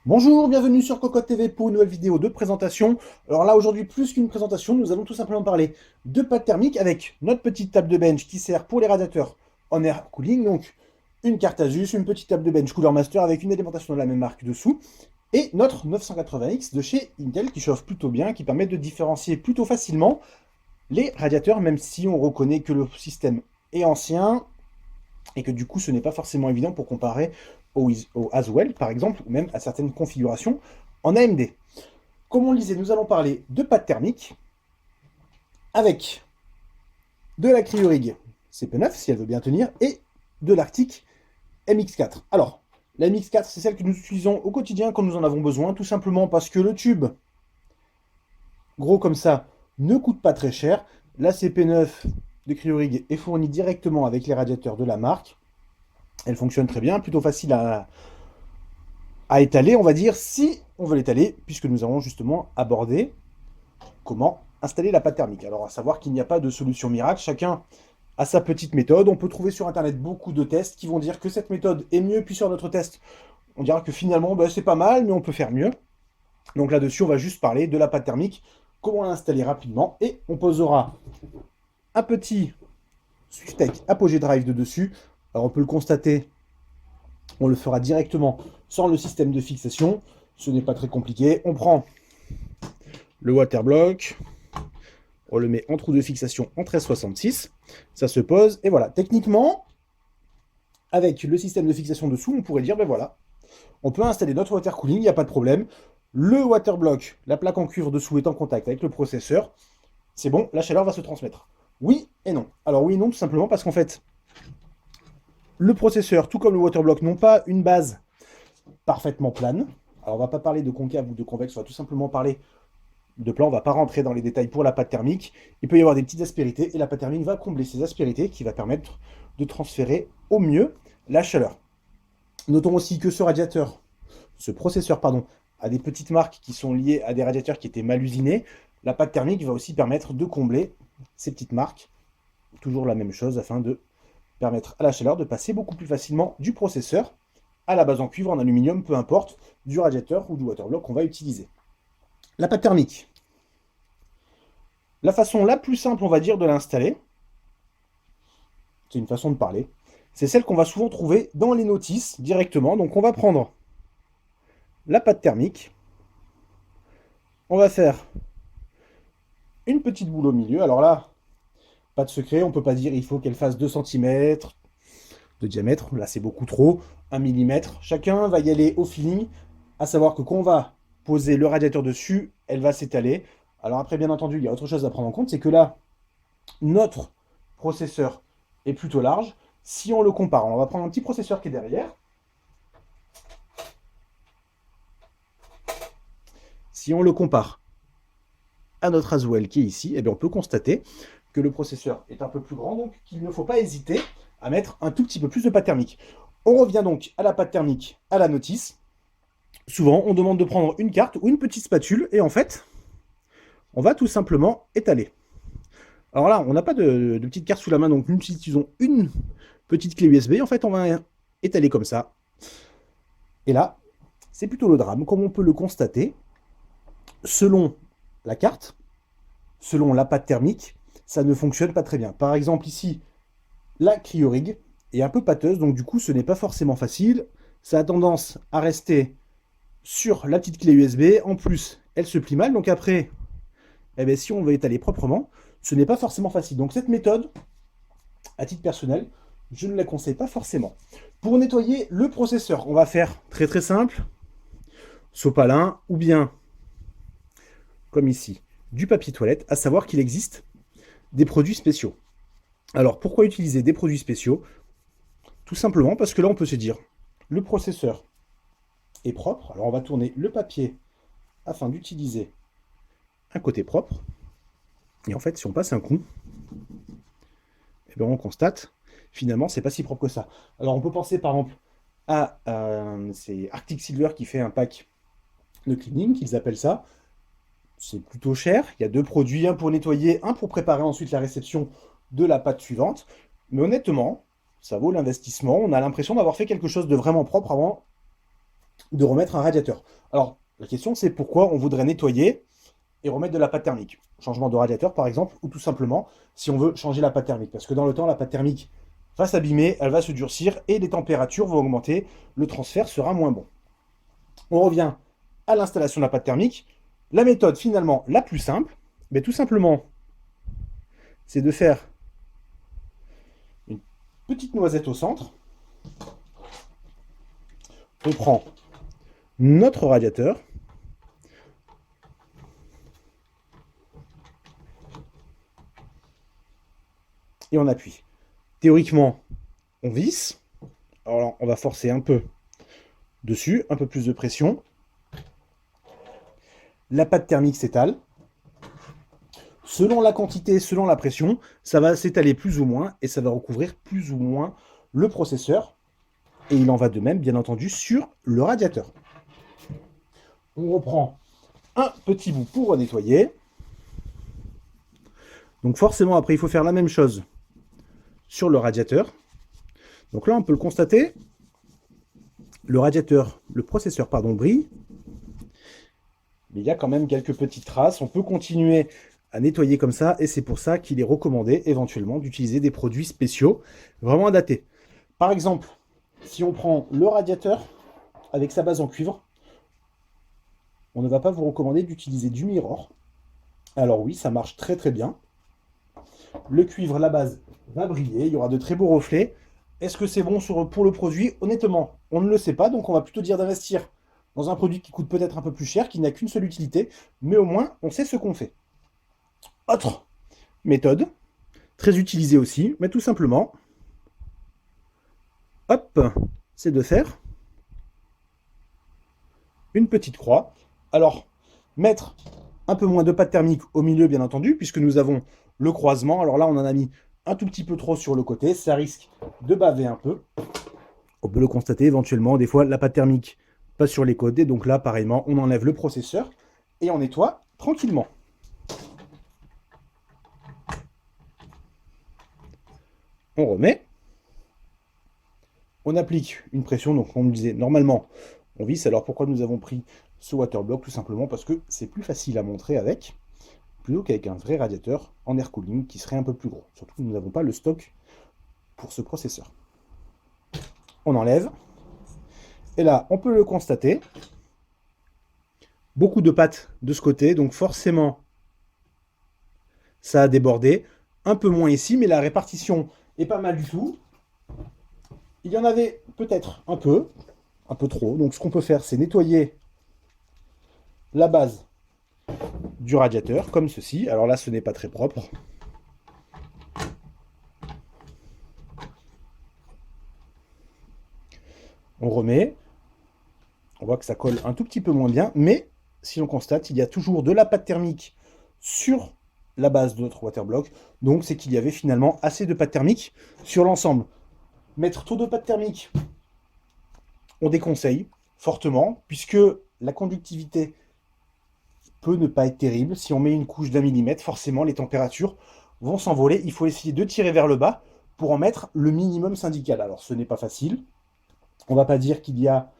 Bonjour, bienvenue sur Cocotte TV pour une nouvelle vidéo de présentation. Alors là, aujourd'hui, plus qu'une présentation, nous allons tout simplement parler de pâte thermique avec notre petite table de bench qui sert pour les radiateurs en air cooling. Donc, une carte Asus, une petite table de bench Cooler Master avec une alimentation de la même marque dessous. Et notre 980X de chez Intel qui chauffe plutôt bien, qui permet de différencier plutôt facilement les radiateurs, même si on reconnaît que le système est ancien et que du coup, ce n'est pas forcément évident pour comparer au Haswell, par exemple, ou même à certaines configurations en AMD. Comme on le disait, nous allons parler de pâte thermique avec de la Cryorig CP9, si elle veut bien tenir, et de l'Arctic MX4. Alors, la MX4, c'est celle que nous utilisons au quotidien quand nous en avons besoin, tout simplement parce que le tube, gros comme ça, ne coûte pas très cher. La CP9 de Cryorig est fournie directement avec les radiateurs de la marque. Elle fonctionne très bien, plutôt facile à étaler, on va dire, si on veut l'étaler, puisque nous allons justement aborder comment installer la pâte thermique. Alors, à savoir qu'il n'y a pas de solution miracle, chacun a sa petite méthode. On peut trouver sur Internet beaucoup de tests qui vont dire que cette méthode est mieux, puis sur notre test, on dira que finalement, bah, c'est pas mal, mais on peut faire mieux. Donc là-dessus, on va juste parler de la pâte thermique, comment l'installer rapidement, et on posera un petit Swiftech Apogee Drive de dessus. Alors, on peut le constater, on le fera directement sans le système de fixation. Ce n'est pas très compliqué. On prend le waterblock, on le met en trou de fixation en 1366. Ça se pose, et voilà. Techniquement, avec le système de fixation dessous, on pourrait dire, ben voilà, on peut installer notre water cooling, il n'y a pas de problème. Le waterblock, la plaque en cuivre dessous est en contact avec le processeur. C'est bon, la chaleur va se transmettre. Oui et non. Alors oui et non, tout simplement parce qu'en fait, le processeur, tout comme le waterblock, n'ont pas une base parfaitement plane. Alors on va pas parler de concave ou de convexe, on va tout simplement parler de plan, on va pas rentrer dans les détails pour la pâte thermique. Il peut y avoir des petites aspérités et la pâte thermique va combler ces aspérités qui va permettre de transférer au mieux la chaleur. Notons aussi que ce processeur, pardon, a des petites marques qui sont liées à des radiateurs qui étaient mal usinés. La pâte thermique va aussi permettre de combler ces petites marques. Toujours la même chose afin de permettre à la chaleur de passer beaucoup plus facilement du processeur à la base en cuivre, en aluminium, peu importe, du radiateur ou du waterblock qu'on va utiliser. La pâte thermique. La façon la plus simple, on va dire, de l'installer, c'est une façon de parler, c'est celle qu'on va souvent trouver dans les notices directement. Donc on va prendre la pâte thermique, on va faire une petite boule au milieu. Alors là, pas de secret, on ne peut pas dire il faut qu'elle fasse 2 cm de diamètre, là c'est beaucoup trop, 1 mm. Chacun va y aller au feeling, à savoir que quand on va poser le radiateur dessus, elle va s'étaler. Alors après, bien entendu, il y a autre chose à prendre en compte, c'est que là, notre processeur est plutôt large. Si on le compare, on va prendre un petit processeur qui est derrière. Si on le compare à notre Haswell qui est ici, eh bien on peut constater que le processeur est un peu plus grand, donc qu'il ne faut pas hésiter à mettre un tout petit peu plus de pâte thermique. On revient donc à la pâte thermique, à la notice. Souvent, on demande de prendre une carte ou une petite spatule, et en fait, on va tout simplement étaler. Alors là, on n'a pas de petite carte sous la main, donc nous utilisons une petite clé USB. En fait, on va étaler comme ça. Et là, c'est plutôt le drame, comme on peut le constater. Selon la carte, selon la pâte thermique, ça ne fonctionne pas très bien. Par exemple, ici, la Cryorig est un peu pâteuse, donc du coup, ce n'est pas forcément facile. Ça a tendance à rester sur la petite clé USB. En plus, elle se plie mal, donc après, eh bien, si on veut étaler proprement, ce n'est pas forcément facile. Donc cette méthode, à titre personnel, je ne la conseille pas forcément. Pour nettoyer le processeur, on va faire très très simple, sopalin ou bien, comme ici, du papier toilette, à savoir qu'il existe des produits spéciaux. Alors pourquoi utiliser des produits spéciaux? Tout simplement parce que là on peut se dire, le processeur est propre, alors on va tourner le papier afin d'utiliser un côté propre, et en fait si on passe un coup, et bien on constate, finalement, c'est pas si propre que ça. Alors on peut penser par exemple à c'est Arctic Silver qui fait un pack de cleaning, qu'ils appellent ça. C'est plutôt cher. Il y a deux produits, un pour nettoyer, un pour préparer ensuite la réception de la pâte suivante. Mais honnêtement, ça vaut l'investissement. On a l'impression d'avoir fait quelque chose de vraiment propre avant de remettre un radiateur. Alors, la question c'est pourquoi on voudrait nettoyer et remettre de la pâte thermique. Changement de radiateur par exemple, ou tout simplement si on veut changer la pâte thermique. Parce que dans le temps, la pâte thermique va s'abîmer, elle va se durcir et les températures vont augmenter, le transfert sera moins bon. On revient à l'installation de la pâte thermique. La méthode finalement la plus simple, mais tout simplement, c'est de faire une petite noisette au centre. On prend notre radiateur. Et on appuie. Théoriquement, on visse. Alors on va forcer un peu dessus, un peu plus de pression. La pâte thermique s'étale. Selon la quantité, selon la pression, ça va s'étaler plus ou moins et ça va recouvrir plus ou moins le processeur. Et il en va de même, bien entendu, sur le radiateur. On reprend un petit bout pour nettoyer. Donc forcément, après, il faut faire la même chose sur le radiateur. Donc là, on peut le constater. Le radiateur, le processeur, pardon, brille. Mais il y a quand même quelques petites traces. On peut continuer à nettoyer comme ça. Et c'est pour ça qu'il est recommandé éventuellement d'utiliser des produits spéciaux vraiment adaptés. Par exemple, si on prend le radiateur avec sa base en cuivre, on ne va pas vous recommander d'utiliser du Mirror. Alors oui, ça marche très très bien. Le cuivre, la base, va briller. Il y aura de très beaux reflets. Est-ce que c'est bon pour le produit? Honnêtement, on ne le sait pas. Donc on va plutôt dire d'investir dans un produit qui coûte peut-être un peu plus cher, qui n'a qu'une seule utilité. Mais au moins, on sait ce qu'on fait. Autre méthode, très utilisée aussi, mais tout simplement, hop, c'est de faire une petite croix. Alors, mettre un peu moins de pâte thermique au milieu, bien entendu, puisque nous avons le croisement. Alors là, on en a mis un tout petit peu trop sur le côté. Ça risque de baver un peu. On peut le constater éventuellement. Des fois, la pâte thermique passe sur les côtés. Donc là, pareillement, on enlève le processeur et on nettoie tranquillement. On remet. On applique une pression. Donc, on me disait, normalement, on visse. Alors, pourquoi nous avons pris ce waterblock? Tout simplement parce que c'est plus facile à montrer avec, plutôt qu'avec un vrai radiateur en air cooling qui serait un peu plus gros. Surtout que nous n'avons pas le stock pour ce processeur. On enlève. Et là, on peut le constater. Beaucoup de pâte de ce côté, donc forcément, ça a débordé. Un peu moins ici, mais la répartition est pas mal du tout. Il y en avait peut-être un peu trop. Donc ce qu'on peut faire, c'est nettoyer la base du radiateur, comme ceci. Alors là, ce n'est pas très propre. On remet. On voit que ça colle un tout petit peu moins bien, mais si l'on constate, il y a toujours de la pâte thermique sur la base de notre waterblock. Donc c'est qu'il y avait finalement assez de pâte thermique sur l'ensemble. Mettre trop de pâte thermique, on déconseille fortement, puisque la conductivité peut ne pas être terrible. Si on met une couche d'1 millimètre, forcément les températures vont s'envoler. Il faut essayer de tirer vers le bas pour en mettre le minimum syndical. Alors ce n'est pas facile. On ne va pas dire qu'il y a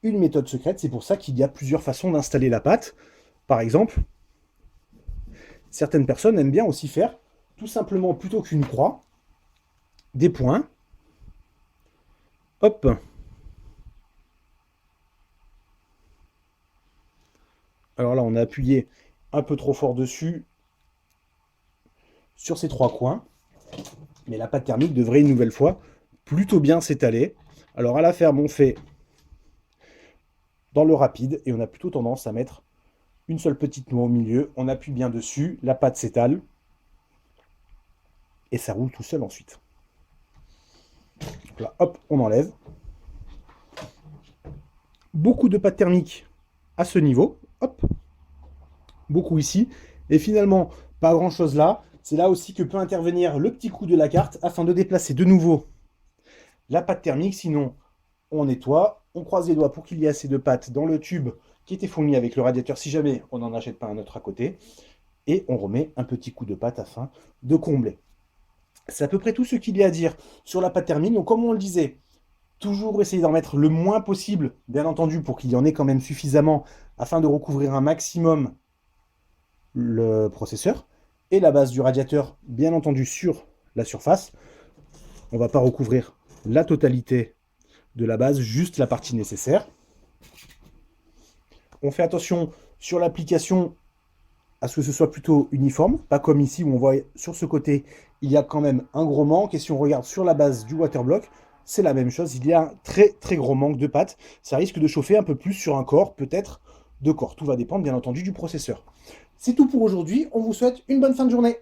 une méthode secrète, c'est pour ça qu'il y a plusieurs façons d'installer la pâte. Par exemple, certaines personnes aiment bien aussi faire, tout simplement, plutôt qu'une croix, des points. Hop. Alors là, on a appuyé un peu trop fort dessus sur ces trois coins. Mais la pâte thermique devrait une nouvelle fois plutôt bien s'étaler. Alors à la ferme, on fait dans le rapide et on a plutôt tendance à mettre une seule petite noix au milieu. On appuie bien dessus, la pâte s'étale et ça roule tout seul ensuite. Donc là, hop, on enlève. Beaucoup de pâte thermique à ce niveau. Hop. Beaucoup ici. Et finalement, pas grand chose là. C'est là aussi que peut intervenir le petit coup de la carte afin de déplacer de nouveau la pâte thermique. Sinon, on nettoie, on croise les doigts pour qu'il y ait assez de pâte dans le tube qui était fourni avec le radiateur si jamais on n'en achète pas un autre à côté. Et on remet un petit coup de pâte afin de combler. C'est à peu près tout ce qu'il y a à dire sur la pâte thermique. Donc comme on le disait, toujours essayer d'en mettre le moins possible, bien entendu, pour qu'il y en ait quand même suffisamment afin de recouvrir un maximum le processeur. Et la base du radiateur, bien entendu, sur la surface. On ne va pas recouvrir la totalité de la base, juste la partie nécessaire. On fait attention sur l'application à ce que ce soit plutôt uniforme, pas comme ici où on voit sur ce côté, il y a quand même un gros manque. Et si on regarde sur la base du waterblock, c'est la même chose, il y a un très très gros manque de pâte. Ça risque de chauffer un peu plus sur un corps, peut-être deux corps. Tout va dépendre bien entendu du processeur. C'est tout pour aujourd'hui, on vous souhaite une bonne fin de journée.